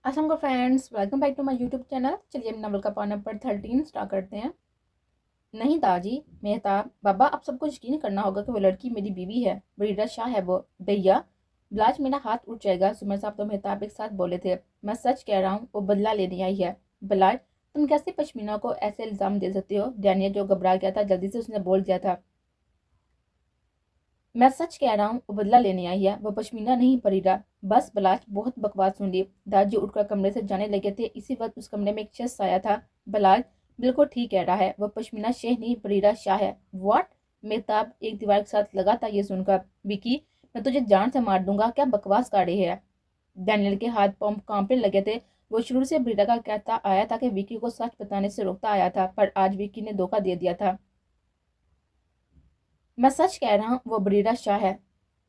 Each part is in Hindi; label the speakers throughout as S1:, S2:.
S1: अस्सलाम friends, welcome back to my YouTube channel. चलिए नवल का पाना पर 13 स्टार्ट करते हैं। नहीं दाजी मेहताब बाबा, आप सबको यकीन करना होगा कि वो लड़की मेरी बीवी है, बरीदा शाह है वो। भैया ब्लाज, मेरा हाथ उठ जाएगा। सुमर साहब तो मेहताब एक साथ बोले थे। मैं सच कह रहा हूँ, वो बदला लेने आई है। ब्लाज, तुम कैसे पश्मीना को ऐसे इल्ज़ाम दे सकते हो? डैनियल जो घबरा गया था, जल्दी से उसने बोल दिया था। मैं सच कह रहा हूँ, वो बदला लेने आई है, वो पश्मीना नहीं परीदा। बस बलाच, बहुत बकवास सुन ली। दादी उठकर कमरे से जाने लगे थे, इसी वक्त उस कमरे में एक शख्स आया था। बलाच बिल्कुल ठीक कह रहा है, वो पश्मीना शेह नहीं परीदा शाह है। व्हाट? मेहताब एक दीवार के साथ लगा था ये सुनकर। विकी, मैं तुझे जान से मार दूंगा, क्या बकवास कर रही है? डैनियल के हाथ पंप कांपने लगे थे। वो शुरू से ब्रीडा का कहता आया था कि विकी को सच बताने से रोकता आया था, पर आज विकी ने धोखा दे दिया था। मैं सच कह रहा हूँ, वो बरीरा शाह है।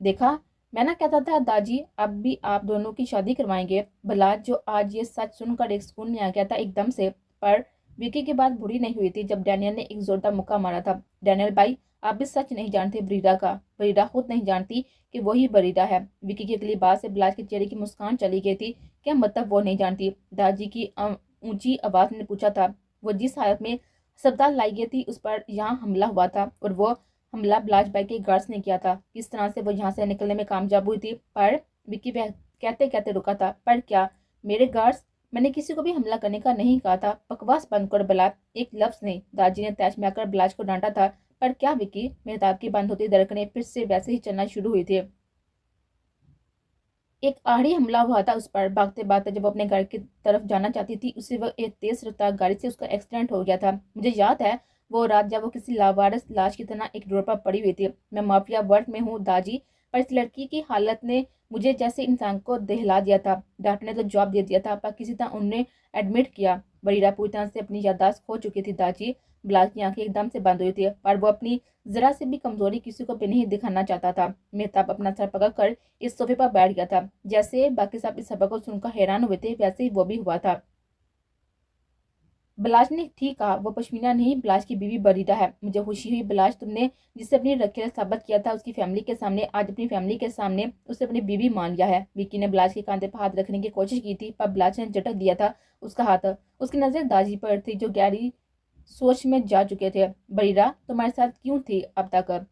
S1: देखा, मैं ना कहता था दादी, अब भी आप दोनों की शादी करवाएंगे। भला जो आज ये सच सुनकर एक सुकून में आ गया था एकदम से। पर विकी की बात बुरी नहीं हुई थी जब डैनियल ने एक जोरदार मुक्का मारा था। डैनियल भाई, आप भी सच नहीं जानते बरीरा का। बरीरा खुद नहीं जानती कि वही बरीरा है। विकी की अगली बात से बिलाज के चेहरे की मुस्कान चली गई थी। क्या मतलब वो नहीं जानती? दादी की ऊंची आवाज ने पूछा था। वो जिस हालत में अस्पताल लाई गई थी, उस पर यहाँ हमला हुआ था, और वो हमला ब्लाज बैग के गार्ड्स ने किया था। किस तरह से वो यहाँ से निकलने में कामयाब हुई थी? पर विक्की वह कहते कहते रुका था। पर क्या मेरे गार्ड्स? मैंने किसी को भी हमला करने का नहीं कहा था। बकवास बंद कर बलाज, एक लफ्ज नहीं। दादी ने तैश में आकर ब्लाज को डांटा था। पर क्या विक्की? मेहताब की बंद होती धड़कनें फिर से वैसे ही चलना शुरू हुई थी। एक आखिरी हमला हुआ था उस पर। भागते भागते जब वो अपने घर की तरफ जाना चाहती थी, उसी वक्त एक तेज रफ्तार गाड़ी से उसका एक्सीडेंट हो गया था। मुझे याद है वो रात जब वो किसी लावारिस लाश की तरह एक रोड पर पड़ी हुई थी। मैं माफिया वर्ग में हूँ दाजी, पर इस लड़की की हालत ने मुझे जैसे इंसान को दहला दिया था। डॉक्टर ने तो जवाब दे दिया था, पर किसी तरह उन्होंने एडमिट किया। बरीरा पूरी तरह से अपनी याददाश्त खो चुकी थी दाजी। बिलाल की आंखें एकदम से बंद हुई थी, पर वो अपनी जरा से भी कमजोरी किसी को भी नहीं दिखाना चाहता था। मेहताब अपना सर पकड़ इस सोफे पर बैठ गया था। जैसे बाकी सब इस सबक को सुनकर हैरान हुए थे, वैसे ही वो भी हुआ था। बलाज ने ठीक कहा, वो पश्मीना नहीं, बलाज की बीवी बरीदा है। मुझे खुशी हुई बलाज, तुमने जिसे अपनी रखेल साबित किया था उसकी फैमिली के सामने, आज अपनी फैमिली के सामने उसे अपनी बीवी मान लिया है। विकी ने बलाज के कांधे पर हाथ रखने की कोशिश की थी, पर बलाज ने झटक दिया था उसका हाथ। उसकी नजर दाजी पर थी, जो गहरी सोच में जा चुके थे। बरीदा तुम्हारे साथ क्यों थी अब तक?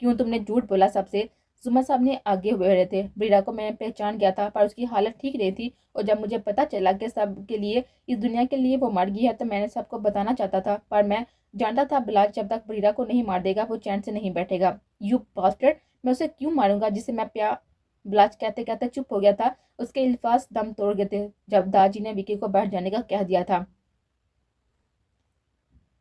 S1: क्यों तुमने झूठ बोला सबसे? जुम्मन साहब ने आगे हुए रहे थे। बीड़ा को मैंने पहचान गया था, पर उसकी हालत ठीक नहीं थी, और जब मुझे पता चला कि सब के लिए, इस दुनिया के लिए वो मर गई है, तो मैंने सबको बताना चाहता था। पर मैं जानता था बिलाल जब तक बीड़ा को नहीं मार देगा, वो चैन से नहीं बैठेगा। यू बास्टर्ड, मैं उसे क्यों मारूंगा जिसे मैं प्यार? बिलाज कहते कहते चुप हो गया था। उसके अल्फाज दम तोड़ गए थे जब दाजी ने विकी को बैठ जाने का कह दिया था।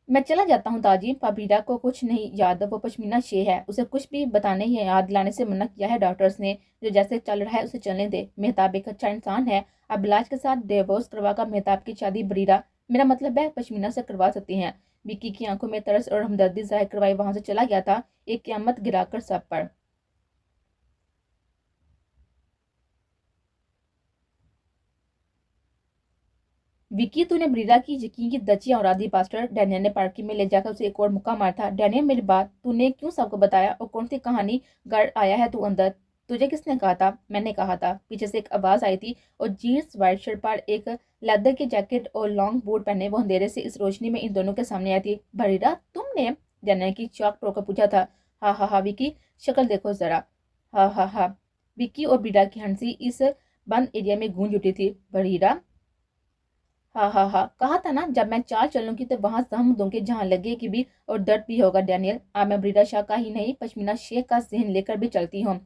S1: मैं चला जाता हूँ दादी, पापीरा को कुछ नहीं याद, वो पश्मीना शेह है, उसे कुछ भी बताने या याद दिलाने से मना किया है डॉक्टर्स ने। जो जैसे चल रहा है उसे चलने दे। मेहताब एक अच्छा इंसान है। अब बिलाज के साथ डिवोर्स करवाकर मेहताब की शादी बरीरा, मेरा मतलब है पश्मीना से करवा सकती हैं। विक्की की आंखों में तरस और हमदर्दी जाहिर करवाई वहां से चला गया था, एक क्यामत गिराकर सब पर। विक्की, तूने बरीरा की यकीन की दचियां उड़ा दी पास्टर। डैनियल ने पार्किंग में ले जाकर उसे एक और मुक्का मारा था। डैनियल, मेरी बात तूने क्यों सबको बताया, और कौन सी कहानी कर आया है तू अंदर? तुझे किसने कहा था? मैंने कहा था। पीछे से एक आवाज आई थी, और जीन्स व्हाइट शर्ट पर एक लेदर की जैकेट और लॉन्ग बूट पहने वो अंधेरे से इस रोशनी में इन दोनों के सामने आई थी। बरीरा तुमने? डैनियल की चौक टोकर पूछा था। हाँ हाँ हाँ विक्की, शक्ल देखो जरा। हाँ हाँ हाँ। विक्की और बरीरा की हंसी इस बंद एरिया में गूंज उठी थी। बरीरा? हाँ हाँ हाँ, कहा था ना, जब मैं चाल चलूंगी तो वहां सहम दूंगी, जहां लगेगी भी और दर्द भी होगा। डैनियल, अब मैं बरीदा शाह का ही नहीं, पश्मीना शेख का जहन लेकर भी चलती हूँ।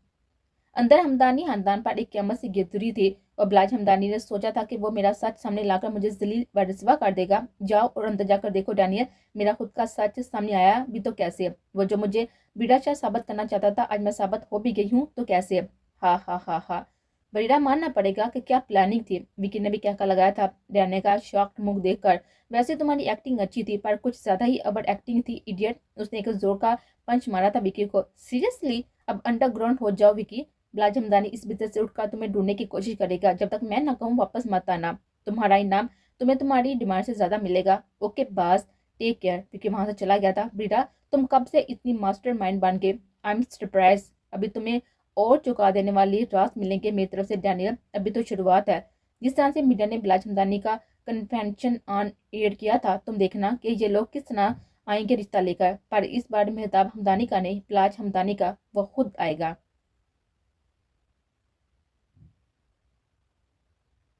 S1: अंदर हमदानी खानदान पर एक क़यामत सी गिरती थी, और बिलाज हमदानी ने सोचा था कि वो मेरा सच सामने लाकर मुझे जलील व रसवा कर देगा। जाओ और अंदर जाकर देखो डैनियल, मेरा खुद का सच सामने आया भी तो कैसे? वो जो मुझे बरीदा शाह साबित करना चाहता था, आज मैं साबित हो भी गई हूँ तो कैसे? हाँ हाँ हाँ हाँ। बरीरा मानना पड़ेगा कि क्या प्लानिंग थी। विकी ने भी क्या लगाया था डैने का शॉक्ड मुख देखकर। वैसे तुम्हारी एक्टिंग अच्छी थी, पर कुछ ज्यादा ही अबर एक्टिंग थी इडियट। उसने एक जोर का पंच मारा था विकी को। सीरियसली? अब अंडरग्राउंड हो जाओ विकी। बिलाज हमदानी इस बिस्तर से उठकर तुम्हें ढूंढने की कोशिश करेगा, जब तक मैं ना कहूँ वापस मत आना। तुम्हारा इनाम तुम्हें तुम्हारी डिमांड से ज्यादा मिलेगा। ओके बास, टेक केयर। विकी वहां से चला गया था। ब्रीडा, तुम कब से इतनी मास्टर माइंड बन गए? I am surprise. अभी तुम्हें और चुका देने वाली रास मिलेंगे मेरी तरफ से डैनियल, अभी तो शुरुआत है। जिस तरह से मीडिया ने बिलाज हमदानी का कन्वेंशन ऑन एयर किया था, तुम देखना कि ये लोग किस तरह आएंगे रिश्ता लेकर। पर इस बार मेहताब हमदानी का नहीं, बिलाज हमदानी का, वो खुद आएगा।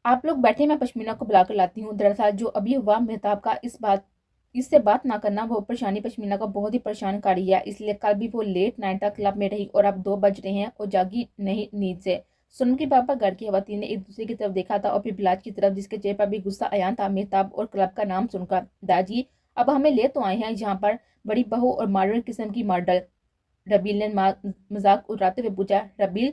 S1: आप लोग बैठे, मैं पश्मीना को बुलाकर लाती हूँ। दरअसल जो अभी हुआ मेहताब का, इससे बात ना करना, वो परेशानी पश्मीना को बहुत ही परेशान कर रही है। इसलिए कल भी वो लेट नाइट तक क्लब में रही और अब 2 बज रहे हैं और जागी नहीं नींद से। सोनम के पापा घर की खवातीन ने एक दूसरे की तरफ देखा था और फिर बिलाज की तरफ, जिसके चेहरे पर भी गुस्सा आया था मेहताब और क्लब का नाम सुनकर। दादी, अब हमें ले तो आए हैं यहाँ पर बड़ी बहू और मॉडर्न किस्म की मॉडल। रबील ने मजाक उड़ाते हुए पूछा। रबील,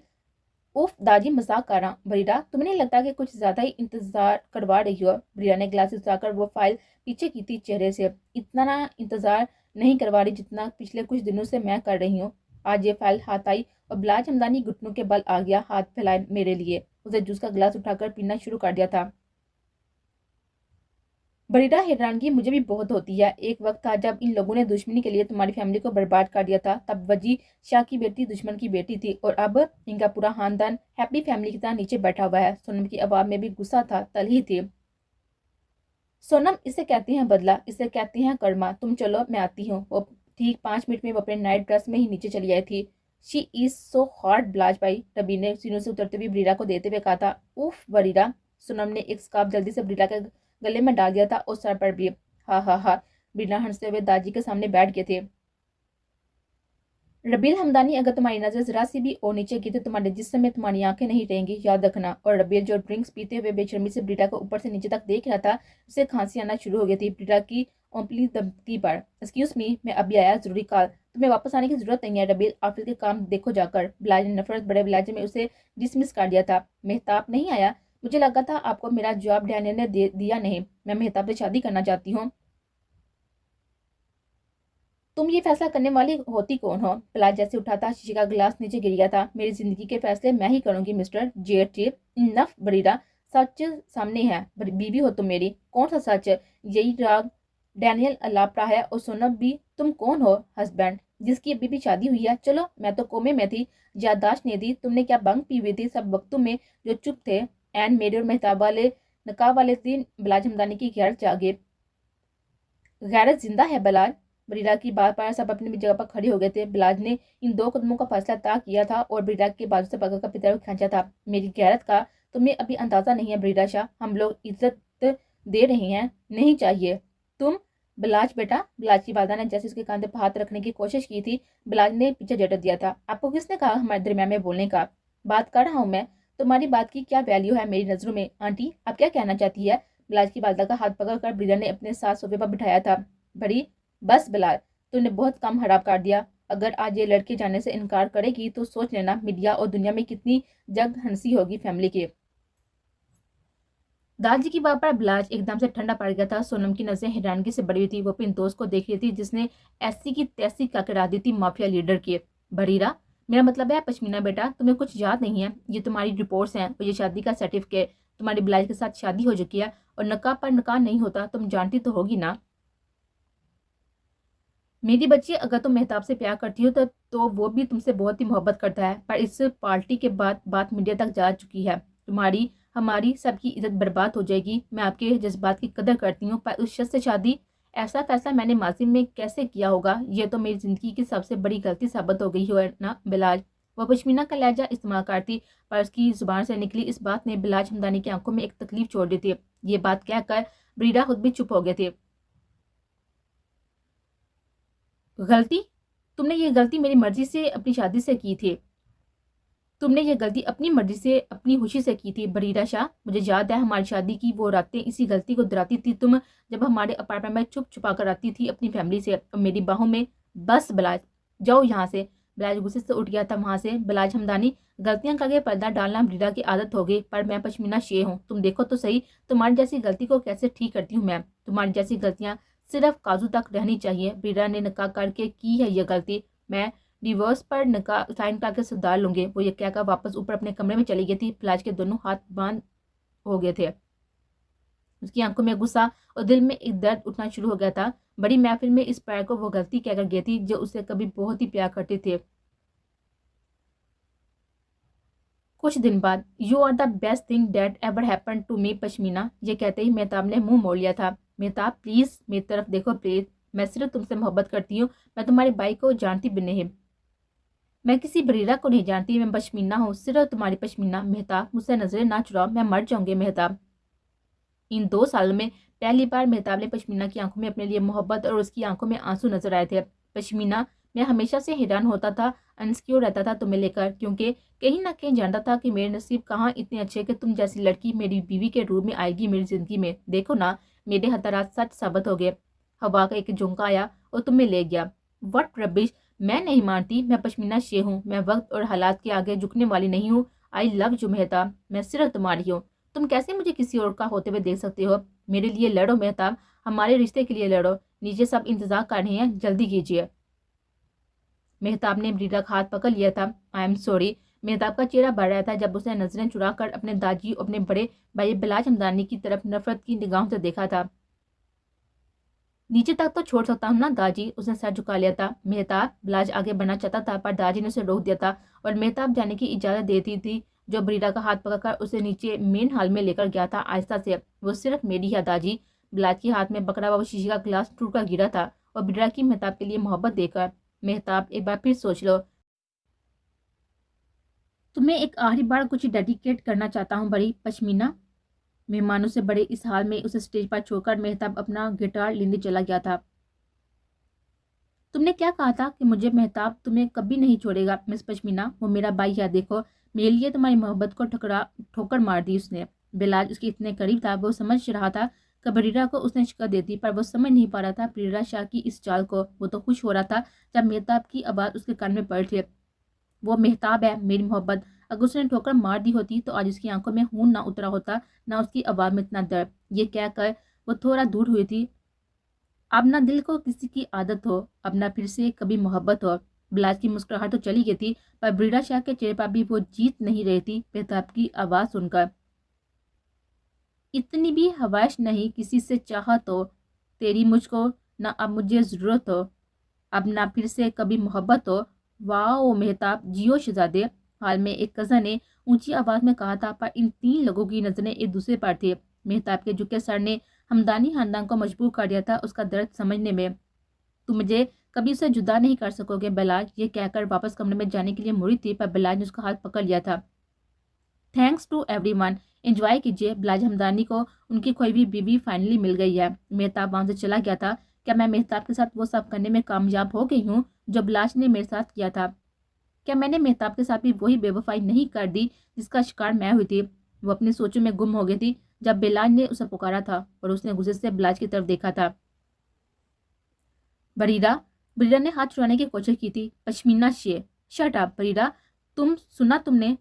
S1: उफ दादी, मजाक कर रहा। बरीरा, तुम्हें नहीं लगता कि कुछ ज्यादा ही इंतजार करवा रही हो? बरीरा ने ग्लासेस उठाकर वो फाइल पीछे की थी चेहरे से। इतना ना इंतजार नहीं करवा रही जितना पिछले कुछ दिनों से मैं कर रही हूँ। आज ये फाइल हाथ आई और बिलाज हमदानी घुटनों के बल आ गया, हाथ फैलाए मेरे लिए। उसे जूस का गिलास उठाकर पीना शुरू कर दिया था। बरीडा, हैरानगी मुझे भी बहुत होती है। एक वक्त था जब इन लोगों ने दुश्मनी के लिए तुम्हारी फैमिली को बर्बाद कर दिया था। तब वजी शाह की बेटी दुश्मन की बेटी थी और अब इनका पूरा खानदान हैप्पी फैमिली की तरह नीचे बैठा हुआ है। सोनम की आवाज में भी गुस्सा था, तल ही थी। सोनम, इसे कहते हैं बदला, इसे कहते हैं कर्मा। तुम चलो, मैं आती हूँ। वो ठीक 5 मिनट में वो अपने नाइट ड्रेस में ही नीचे चली आई थी। शी इज सो हॉट ब्लाज भाई, रबी ने सीनों से उतरते हुए बरीरा को देते हुए कहा था। उफ बरीरा। सोनम ने एक स्कार्फ जल्दी से बरीरा के गले में डाल दिया था और सर पर भी। हा हा हा। बरीरा हंसते हुए दादी के सामने बैठ गए थे। रबील हमदानी, अगर तुम्हारी नजर जरा सी भी और नीचे की तो तुम्हारे जिस्म में तुम्हारी आंखें नहीं रहेंगी, याद रखना। और रबील, जो ड्रिंक्स पीते हुए बेशर्मी से ब्रीडा को ऊपर से नीचे तक देख रहा था, उसे खांसी आना शुरू हो गई थी ब्रीडा की ओपली दबकी पर। एक्सक्यूज मी, मैं अभी आया, जरूरी कॉल। तुम्हें वापस आने की जरूरत नहीं है रबील, ऑफिस के काम देखो जाकर। बिलाज ने नफरत बड़े बिलाजे में उसे डिसमिस कर दिया था। मेहताब नहीं आया? मुझे लगा था आपको मेरा जवाब डैनियल ने दिया नहीं। मैं मेहताब से शादी करना चाहती हूँ। तुम ये फैसला करने वाली होती कौन हो? पिलाज जैसे उठा था, शीशे का गिलास नीचे गिर गया था। मेरी जिंदगी के फैसले मैं ही करूंगी मिस्टर जेट। इनफ बरीरा, सच सामने है। बीवी हो तुम मेरी। कौन सा सच? यही राग डैनियल अलापरा है। और सोनम भी। तुम कौन हो? हस्बैंड, जिसकी अभी भी शादी हुई है। चलो, मैं तो कोमे में थी, याददाश्त नहीं दी। तुमने क्या बंक पी हुई थी सब वक्तों में जो चुप थे? एन मेरे और मेहताब वाले नकाब वाले दिन बिलाज हमदानी की गैरत जागे। गैरत जिंदा है बिलाज। बरीरा की बात पर सब अपनी जगह पर खड़े हो गए थे। बिलाज ने इन 2 कदमों का फैसला तय किया था और बरीरा के बाजू से पकड़कर अपनी तरफ खींचा था। मेरी गैरत का तुम्हें अभी अंदाजा नहीं है बरीरा शाह। हम लोग इज्जत दे रहे हैं, नहीं चाहिए। तुम? बिलाज बेटा। बिलाज की वालदा ने जैसे उसके कंधे पर हाथ रखने की कोशिश की थी, बिलाज ने पीछे झटक दिया था। आपको किसने कहा हमारे दरमियान में बोलने का? बात कर रहा हूँ मैं। तुम्हारी बात की क्या वैल्यू है मेरी नजरों में? आंटी, आप क्या कहना चाहती है? बिलाज की वालदा का हाथ पकड़कर बरीरा ने अपने साथ सोफे पर बिठाया था। बड़ी, बस बिलाल, तूने बहुत कम खराब कर दिया। अगर आज ये लड़के जाने से इनकार करेगी तो सोच लेना मीडिया और दुनिया में कितनी जग हंसी होगी फैमिली की। दादाजी की बात पर बिलाज एकदम से ठंडा पड़ गया था। सोनम की नजरें हैरानगी से बड़ी हुई थी। वो अपने दोस्त को देख रही थी जिसने ऐसी की तैसी ककड़ा दी थी माफिया लीडर की। बरीरा, मेरा मतलब है पश्मीना बेटा, तुम्हें कुछ याद नहीं है? ये तुम्हारी रिपोर्ट्स हैं और ये शादी का सर्टिफिकेट। तुम्हारी बिलाज के साथ शादी हो चुकी है और नकाब पर नकाब नहीं होता, तुम जानती तो होगी ना। मेरी बच्ची, अगर तुम मेहताब से प्यार करती हो तो वो भी तुमसे बहुत ही मोहब्बत करता है। पर इस पार्टी के बाद बात मीडिया तक जा चुकी है। तुम्हारी, हमारी, सबकी इज्जत बर्बाद हो जाएगी। मैं आपके जज्बात की कदर करती हूँ, पर उस शख्स से शादी, ऐसा फैसला मैंने माजी में कैसे किया होगा? ये तो मेरी जिंदगी की सबसे बड़ी गलती साबित हो गई है ना बिलाज। वह पश्मीना का लहजा इस्तेमाल करती, पर उसकी जुबान से निकली इस बात ने बिलाज हमदानी की आंखों में एक तकलीफ छोड़ दी थी। ये बात कहकर बरीरा खुद भी चुप हो गए थे। गलती? तुमने ये गलती मेरी मर्जी से अपनी शादी से की थी। तुमने ये गलती अपनी मर्जी से अपनी खुशी से की थी बरीरा शाह। मुझे याद है हमारी शादी की वो रातें इसी गलती को दोहराती थी तुम, जब हमारे अपार्टमेंट में छुप छुपा कर आती थी अपनी फैमिली से और मेरी बाहों में। बस बिलाज, जाओ यहाँ से। बिलाज गुस्से से उठ गया था वहां से। बिलाज हमदानी, गलतियां करके पर्दा डालना बरीरा की आदत हो गई, पर मैं पश्मीना शेर हूँ। तुम देखो तो सही, तुम्हारी जैसी गलती को कैसे ठीक करती हूँ मैं। तुम्हारी जैसी गलतियां सिर्फ काजू तक रहनी चाहिए। बरीरा ने नकार करके की है ये गलती, मैं डिवोर्स पर साइन करके सुधार लूंगे। वो ये कहकर वापस ऊपर अपने कमरे में चली गई थी। पिलाज के दोनों हाथ बांध हो गए थे। उसकी आंखों में गुस्सा और दिल में एक दर्द उठना शुरू हो गया था। बड़ी महफिल में इस पैर को वो गलती कहकर गई थी जो उसे कभी बहुत ही प्यार करते थे। कुछ दिन बाद, you are the best thing that ever happen to me Pashmina, ये कहते ही मेहताब ने मुंह मोड़ लिया था। मेहताब प्लीज मेरी तरफ देखो प्लीज, मैं सिर्फ तुमसे मोहब्बत करती हूँ, मैं तुम्हारे भाई को जानती भी नहीं, मैं किसी बरीरा को नहीं जानती, मैं पश्मीना हूँ, सिर्फ तुम्हारी पश्मीना। मेहताब मुझसे नजरें ना चुराओ, मैं मर जाऊंगी मेहताब। इन 2 सालों में पहली बार मेहताब ने पश्मीना की आंखों में अपने लिए मोहब्बत और उसकी आंखों में आंसू नजर आए थे। पश्मीना, मैं हमेशा से हैरान होता था, अनसिक्योर रहता था तुम्हें लेकर, क्योंकि कहीं ना कहीं जानता था कि मेरे नसीब कहाँ इतने अच्छे कि तुम जैसी लड़की मेरी बीवी के रूप में आएगी मेरी जिंदगी में। देखो ना, मेरे हतारात सच साबित हो गए। हवा का एक झोंका आया और तुम्हें ले गया। वट रबिश, मैं नहीं मानती, मैं पश्मीना शेर हूँ, मैं वक्त और हालात के आगे झुकने वाली नहीं हूँ। आई लव यू मेहताब, मैं सिर्फ तुम्हारी हूँ, तुम कैसे मुझे किसी और का होते हुए देख सकते हो। मेरे लिए लड़ो मेहताब, हमारे रिश्ते के लिए लड़ो, नीचे सब इंतजार कर रहे हैं, जल्दी कीजिए। मेहताब ने बरीरा का हाथ पकड़ लिया था। I am sorry. मेहताब का चेहरा बढ़ रहा था जब उसने नजरें चुराकर अपने दाजी और अपने बड़े भाई बिलाज हमदानी की तरफ नफरत की निगाहों से देखा था। नीचे तक तो छोड़ सकता हूँ ना दाजी, उसने सर झुका लिया था। मेहताब बिलाज आगे बढ़ना चाहता था पर दाजी ने उसे रोक दिया था और मेहताब जाने की इजाजत देती थी, जो बरीरा का हाथ पकड़कर उसे नीचे मेन हॉल में लेकर गया था आहिस्ता से। वो सिर्फ मेरी है दाजी। बिलाज के हाथ में पकड़ा हुआ वो शीशे का गिलास टूटकर गिरा था और बरीरा की मेहताब के लिए मोहब्बत देकर। मेहताब, एक बार फिर सोच लो, तुम्हें एक आखिरी बार कुछ डेडिकेट करना चाहता हूँ बड़ी पश्मीना। मेहमानों से बड़े इस हाल में उसे स्टेज पर छोड़कर मेहताब अपना गिटार लेने चला गया था। तुमने क्या कहा था कि मुझे मेहताब तुम्हें कभी नहीं छोड़ेगा मिस पश्मीना, वो मेरा भाई है, देखो मेरे लिए तुम्हारी मोहब्बत को ठोकर मार दी उसने। बिलाज उसके इतने करीब था, वो समझ रहा था कि बरीरा को उसने शिकस्त दे दी, पर वो समझ नहीं पा रहा था बरीरा शाह की इस चाल को। वो तो खुश हो रहा था जब मेहताब की आवाज़ उसके कान में पड़ी थी, वो मेहताब है मेरी मोहब्बत। अगर उसने ठोकर मार दी होती तो आज उसकी आंखों में खून ना उतरा होता, ना उसकी आवाज़ में इतना दर्द। ये कहकर वो थोड़ा दूर हुई थी। अब ना दिल को किसी की आदत हो, अब ना फिर से कभी मोहब्बत हो। बिलाज की मुस्कुराहट तो चली गई थी, पर बरीरा शाह के चेहरे पर भी वो जीत नहीं रही थी बेताब की आवाज़ सुनकर। इतनी भी हवाइश नहीं किसी से चाह तो तेरी मुझको, ना अब मुझे ज़रूरत हो, अब ना फिर से कभी मोहब्बत हो। वाह मेहताब, जियो शहजादे, हाल में एक कज़न ने ऊंची आवाज़ में कहा था, पर इन 3 लोगों की नज़रें एक दूसरे पर थी। मेहताब के झुके सर ने हमदानी खानदान को मजबूर कर दिया था उसका दर्द समझने में। तुम मुझे कभी उसे जुदा नहीं कर सकोगे बिलाज, ये कहकर वापस कमरे में जाने के लिए मुड़ी थी, पर बिलाज ने उसका हाथ पकड़ लिया था। थैंक्स टू एवरीवन, एंजॉय कीजिए, बिलाज हमदानी को उनकी खोई हुई बीवी फाइनली मिल गई है। मेहताब वहां से चला गया था। क्या मैं मेहताब के साथ वो सब करने में कामयाब हो गई हूँ जो बिलाज ने मेरे साथ किया था? क्या मैंने मेहताब के साथ भी वही बेवफाई नहीं कर दी जिसका शिकार मैं हुई थी? वो अपनी सोचों में गुम हो गई थी जब बिलाज ने उसे पुकारा था और उसने गुस्से से बिलाज की तरफ देखा था। बरीरा, बरीरा ने हाथ छुड़ाने की कोशिश की थी। पश्मीना शेर, शट अप बरीरा, सुना तुमने?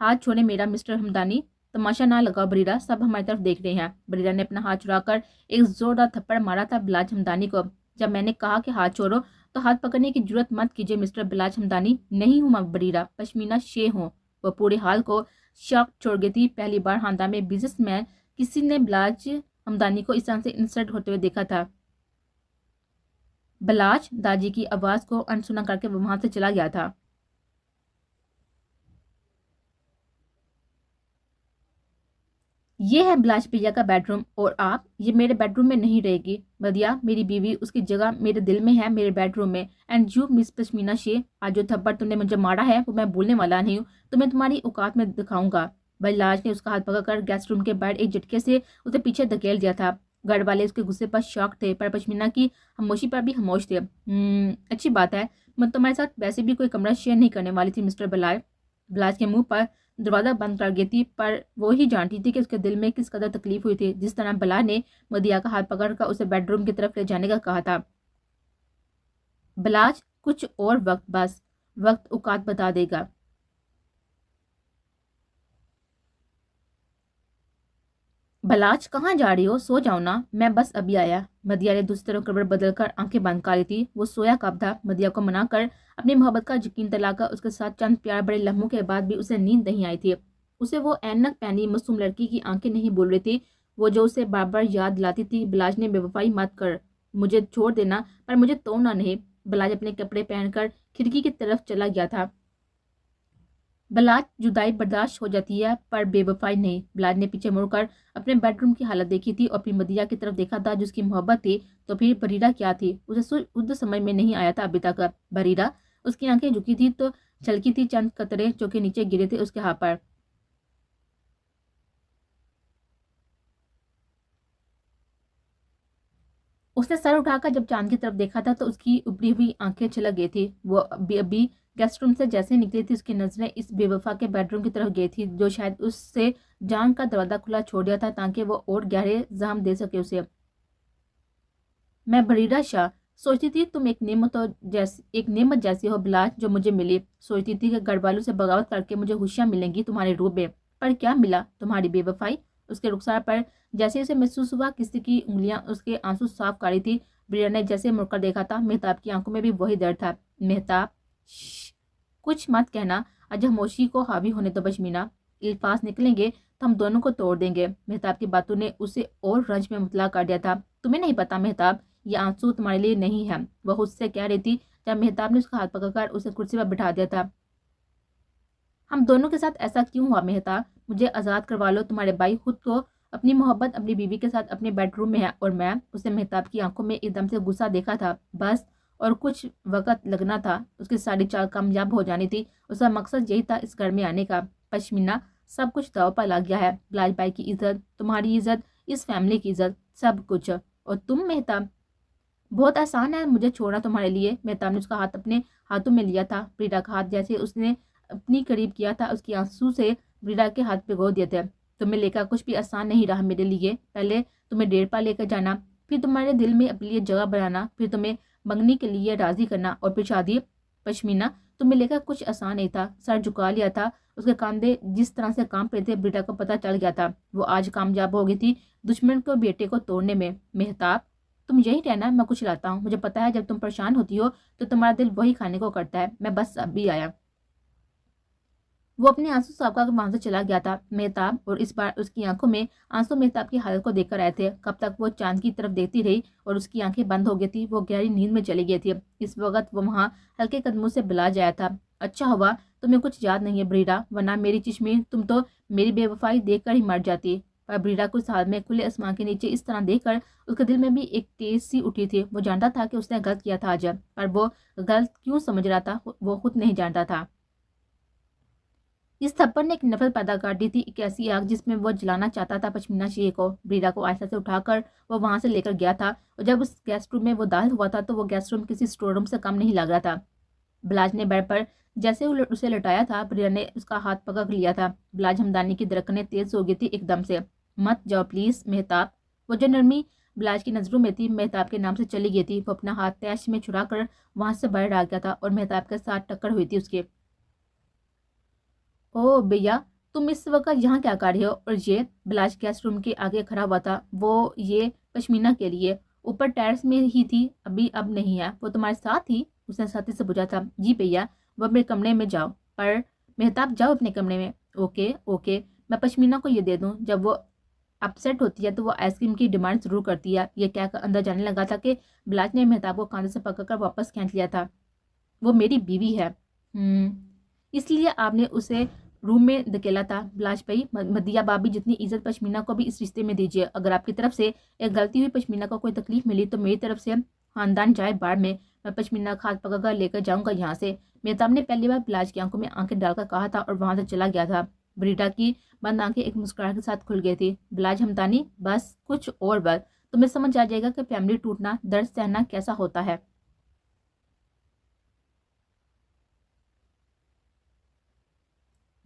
S1: हाथ छोड़े मेरा मिस्टर हमदानी, तमाशा ना लगाओ बरीरा, सब हमारी तरफ देख रहे हैं। बरीरा ने अपना हाथ छुड़ाकर एक जोरदार थप्पड़ मारा था बिलाज हमदानी को। जब मैंने कहा कि हाथ छोड़ो तो हाथ पकड़ने की जरूरत मत कीजिए मिस्टर बिलाज हमदानी, नहीं हूँ मैं बरीरा, पश्मीना शेर हूँ। वह पूरे हाल को शॉक छोड़ गई थी। पहली बार खानदान में बिजनेसमैन किसी ने बिलाज हमदानी को इस तरह से इंसल्ट होते हुए देखा था। बिलाज दादी की आवाज को अनसुना करके वो वहां से चला गया था। ये है बिलाज भैया का बेडरूम और आप ये मेरे बेडरूम में नहीं रहेगी। बदिया मेरी बीवी, उसकी जगह मेरे दिल में है, मेरे बेडरूम में। एंड यू मिस पश्मीना शेर, आज जो थप्पड़ तुमने मुझे मारा है वो मैं भूलने वाला नहीं हूँ, तो मैं तुम्हारी औकात में दिखाऊंगा। बिलाज ने उसका हाथ पकड़कर गेस्ट रूम के बाहर एक झटके से उसे पीछे धकेल दिया था। घर वाले उसके गुस्से पर शौक थे, पर पश्मीना की खामोशी पर भी खामोश थे। अच्छी बात है, मैं तुम्हारे साथ वैसे भी कोई कमरा शेयर नहीं करने वाली थी मिस्टर बिलाज। बिलाज के मुंह पर दरवाज़ा बंद कर गई थी, पर वो ही जानती थी कि उसके दिल में किस कदर तकलीफ हुई थी जिस तरह बिलाल ने मदिया का हाथ पकड़कर उसे बेडरूम की तरफ ले जाने का कहा था। बिलाज, कुछ और वक्त, बस वक्त औकात बता देगा। बिलाज, कहाँ जा रही हो? सो जाओ ना, मैं बस अभी आया। मदिया ने दूसरी तरफ करवट बदलकर आंखें बंद कर ली थी। वो सोया कब था? मदिया को मनाकर अपनी मोहब्बत का यकीन दिलाकर उसके साथ चंद प्यार बड़े लम्हों के बाद भी उसे नींद नहीं आई थी। उसे वो ऐनक पहनी मासूम लड़की की आंखें नहीं बोल रही थी, वो जो उसे बार बार याद दिलाती थी, बिलाज ने बेवफाई मत कर, मुझे छोड़ देना, पर मुझे तोड़ना नहीं। बिलाज अपने कपड़े पहनकर खिड़की की तरफ चला गया था। बलाज जुदाई बर्दाश्त हो जाती है पर बेवफाई नहीं। बलाज ने पीछे मुड़कर अपने बेडरूम की हालत देखी थी और अपनी मदिया की तरफ देखा था जिसकी मोहब्बत थी। तो फिर बरीरा क्या थी, उसे खुद समझ में नहीं आया था अभी तक। बरीरा, उसकी आंखें झुकी थी तो छलकी थी चंद कतरे जो कि नीचे गिरे थे उसके हाथ पर। उसने सर उठाकर जब चांद की तरफ देखा था तो उसकी उभरी हुई आंखें छलक गई थी। वो अभी अभी गेस्ट रूम से जैसे निकली थी उसकी नजरें इस बेवफा के बेडरूम की तरफ गई थी जो शायद उससे जान का दरवाजा खुला छोड़ दिया था ताकि वो और गहरे जख्म दे सके उसे। मैं बरीरा शाह सोचती थी तुम एक नेमत जैसी हो बिलाज जो मुझे मिली। सोचती थी कि घर वालों से बगावत करके मुझे खुशियां मिलेंगी तुम्हारे रूप में, पर क्या मिला, तुम्हारी बेवफाई। उसके रुखसार पर जैसे उसे महसूस हुआ किसी की उंगलियां उसके आंसू साफ कर रही थी। बरीरा ने जैसे मुड़कर देखा था मेहताब की आंखों में भी वही डर था। मेहताब, श्श, कुछ मत कहना, आज खामोशी को हावी होने दो पश्मीना। अल्फाज निकलेंगे तो हम दोनों को तोड़ देंगे। मेहताब की बातों ने उसे और रंज में मुबतला कर दिया था। तुम्हें नहीं पता मेहताब, ये आंसू तुम्हारे लिए नहीं है, वह उससे कह रही थी जब मेहताब ने उसका हाथ पकड़कर उसे कुर्सी पर बिठा दिया था। हम दोनों के साथ ऐसा क्यों हुआ मेहताब, मुझे आज़ाद करवा लो। तुम्हारे भाई खुद को अपनी मोहब्बत अपनी बीवी के साथ अपने बेडरूम में है और मैं। उसे मेहताब की आंखों में एकदम से गुस्सा देखा था बस, और कुछ वक्त लगना था, उसकी सारी चाल कामयाब हो जानी थी। उसका मकसद यही था इस घर में आने का। पश्मीना, सब कुछ दाव पर लग गया है। बिलाज भाई की इज्जत, तुम्हारी इज्जत, इस फैमिली की इज्जत, सब कुछ। और तुम मेहताब, बहुत आसान है मुझे छोड़ना तुम्हारे लिए। मेहताब ने उसका हाथ अपने हाथों में लिया था। ब्रीडा का हाथ जैसे उसने अपनी करीब किया था उसकी आंसू से ब्रीडा के हाथ भिगो दिए थे। तुम्हें लेकर कुछ भी आसान नहीं रहा मेरे लिए। पहले तुम्हें डेढ़ पा लेकर जाना, फिर तुम्हारे दिल में अपने लिए जगह बनाना, फिर तुम्हें मंगनी के लिए राजी करना और फिर शादी। पश्मीना, तुम्हें लेकर कुछ आसान नहीं था। सर झुका लिया था। उसके कंधे जिस तरह से काम पे थे ब्रीडा को पता चल गया था। वो आज कामयाब हो गई थी दुश्मन को बेटे को तोड़ने में। मेहताब, तुम यही रहना, मैं कुछ लाता हूँ। मुझे पता है जब तुम परेशान होती हो तो तुम्हारा दिल वही खाने को करता है। मैं बस अभी आया। वो अपने आंसू साफ कर वहां से चला गया था मेहताब, और इस बार उसकी आंखों में आंसू मेहताब की हालत को देखकर आए थे। कब तक वो चांद की तरफ देखती रही और उसकी आंखें बंद हो गई थी। वो गहरी नींद में चली गई थी। इस वक्त वो वहां हल्के कदमों से बुला जाया था। अच्छा हुआ तुम्हें कुछ याद नहीं है ब्रीडा, वरना मेरी चिश्मी तुम तो मेरी बेवफाई देखकर ही मर जाती। पर ब्रीडा को इस हाल में खुले आसमान के नीचे इस तरह देखकर उसके दिल में भी एक तेज सी उठी थी। वो जानता था कि उसने गलत किया था आज, पर वो गलत क्यों समझ रहा था वो खुद नहीं जानता था। इस थप्पड़ ने एक नफरत पैदा कर दी थी, एक ऐसी आग जिसमें वो जलाना चाहता था पश्मीना शेर को। ब्रीडा को आहिस्ता से उठाकर वो वहां से लेकर गया था, और जब उस गेस्ट रूम में वो दाखिल हुआ था तो वो गेस्ट रूम किसी स्टोर रूम से कम नहीं लग रहा था। बिलाज ने बेड पर जैसे उसे लटाया था ब्रीडा ने उसका हाथ पकड़ लिया था। बिलाज हमदानी की धड़कनें तेज हो गई थी एकदम से। मत जाओ प्लीज मेहताब। वो जो नरमी बिलाज की नजरों में थी मेहताब के नाम से चली गई थी। वो अपना हाथ तैश में छुड़ा कर वहां से बाहर आ गया था और मेहताब के साथ टक्कर हुई थी उसके। ओ भैया, तुम इस वक्त यहाँ क्या कर रहे हो। और ये बिलाज गेस्ट रूम के आगे खड़ा हुआ था। वो ये पश्मीना के लिए ऊपर टेरेस में ही थी अभी, अब नहीं है। वो तुम्हारे साथ ही, उसने साथी से पूछा था। जी भैया, वो मेरे कमरे में जाओ। पर मेहताब, जाओ अपने कमरे में। ओके ओके, मैं पश्मीना को ये दे दूँ। जब वो अपसेट होती है तो वो आइसक्रीम की डिमांड जरूर करती है। ये क्या अंदर जाने लगा था कि बिलाज ने मेहताब को कांधे से पकड़कर वापस खींच लिया था। वो मेरी बीवी है। इसलिए आपने उसे रूम में धकेला था। बिलाज भाई, मदिया भाभी जितनी इज्जत पश्मीना को भी इस रिश्ते में दीजिए। अगर आपकी तरफ से एक गलती हुई, पश्मीना को कोई तकलीफ मिली तो मेरी तरफ से खानदान जाए बाढ़ में। मैं पश्मीना का हाथ पकड़कर लेकर जाऊंगा यहाँ से। मेहताब ने पहली बार बिलाज की आंखों में आंखें डालकर कहा था और वहां से चला गया था। ब्रीडा की बंद आंखें एक मुस्कुराहट के साथ खुल गई थी। बिलाज हमदानी, बस कुछ और बात तुम्हें समझ आ जाएगा कि फैमिली टूटना, दर्द सहना कैसा होता है।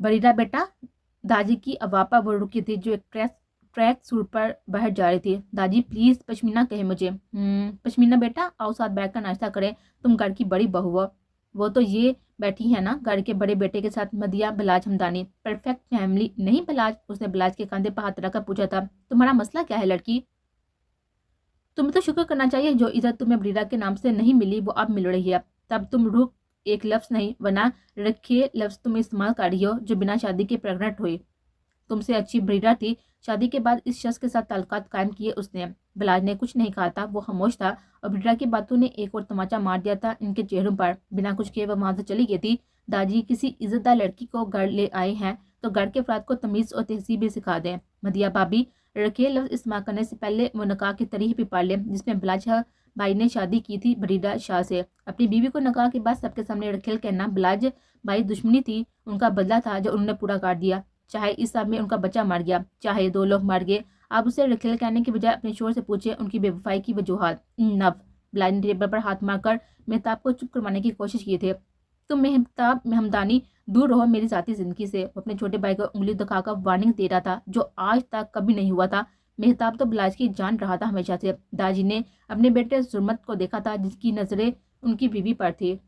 S1: बरीरा बेटा, दादी की अवापा वो रुकी थी जो एक ट्रैक सूट पर बाहर जा रही थी। दादी प्लीज, पश्मीना कहे मुझे। पश्मीना बेटा, आओ साथ बैठकर नाश्ता करें, तुम घर की बड़ी बहू हो। वो तो ये बैठी है ना घर के बड़े बेटे के साथ, मदिया बिलाज हमदानी, परफेक्ट फैमिली नहीं बिलाज। उसने बिलाज के कंधे पर हाथ रखकर पूछा था। तुम्हारा मसला क्या है लड़की। तुम्हें तो शुक्र करना चाहिए जो इज्जत तुम्हें ब्रीडा के नाम से नहीं मिली वो अब मिल रही है। तब तुम रुक, एक लफ्ज नहीं वरना रखे लफ्ज तुम इस्तेमाल कर रही हो जो बिना शादी के प्रेग्नेंट हुई। तुमसे अच्छी ब्रीडा थी। शादी के बाद इस शख्स के साथ ताल्लुकात कायम किए उसने। बिलाज ने कुछ नहीं कहा था, वो खामोश था, और ब्रीडा की बातों ने एक और तमाचा मार दिया था इनके चेहरों पर। बिना कुछ किए वह वहां से चली गई थी। दादी किसी इज्जतदार लड़की को घर ले आए हैं तो घर के अफराद को तमीज़ और तहजीब भी सिखा दें। मदिया भाभी, रखेल लफ्ज़ इस्तेमाल करने से पहले वो निकाह की तारीख भी पढ़ लें जिसमें बिलाज भाई ने शादी की थी बरीदा शाह से। अपनी बीवी को निकाह के बाद सबके सामने रखेल कहना बिलाज भाई दुश्मनी थी, उनका बदला था जो उन्होंने पूरा कर दिया। चाहे इस सब में उनका बच्चा मर गया, चाहे 2 लोग मर गए, आप उसे रखेल कहने की बजाय अपने शोर से पूछे उनकी बेवफाई की वजूहात। नव, बिलाज ने टेबल पर हाथ मारकर मेहताब को चुप करवाने की कोशिश की थी। तुम मेहताब मेहमदानी दूर रहो मेरी ज़ाती ज़िंदगी से। वो अपने छोटे भाई को उंगली दिखाकर वार्निंग दे रहा था जो आज तक कभी नहीं हुआ था। मेहताब तो बिलाज की जान रहा था हमेशा से। दाजी ने अपने बेटे जुर्मत को देखा था जिसकी नज़रें उनकी बीवी पर थी।